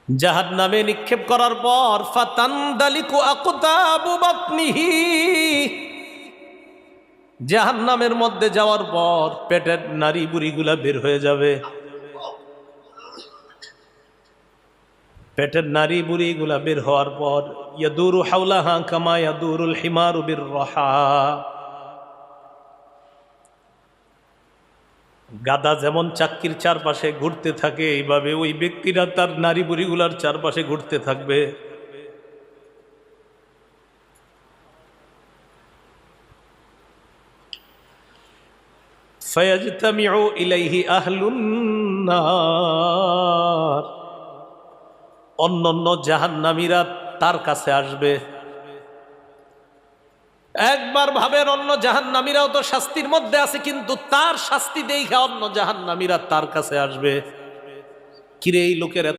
জাহান্নামে নিক্ষেপ করার পর ফাতানদালিকু আকতাবু বাতনিহি, জাহান্নামের মধ্যে যাওয়ার পর পেটের নারী বুড়িগুলা বের হয়ে যাবে। পেটের নারী বুড়িগুলা বের হওয়ার পর ইয়াদুরু হাওলাহা কামা ইয়াদুরুল হিমারু বিররাহা, গাদা যেমন চাক্কির চারপাশে ঘুরতে থাকে এইভাবে ওই ব্যক্তিরা তার নারী বুড়িগুলার চারপাশে ঘুরতে থাকবে। ফায়াজতামিউ ইলাইহি আহলুন নার, অন্যান্য জাহান্নামীরা তার কাছে আসবে। একবার ভাবেন, অন্য জাহান্নামীরাও তো শাস্তির মধ্যে আছে, কিন্তু তার শাস্তি দেখে অন্য জাহান্নামীরা তার কাছে আসবে। কিরে এই লোকের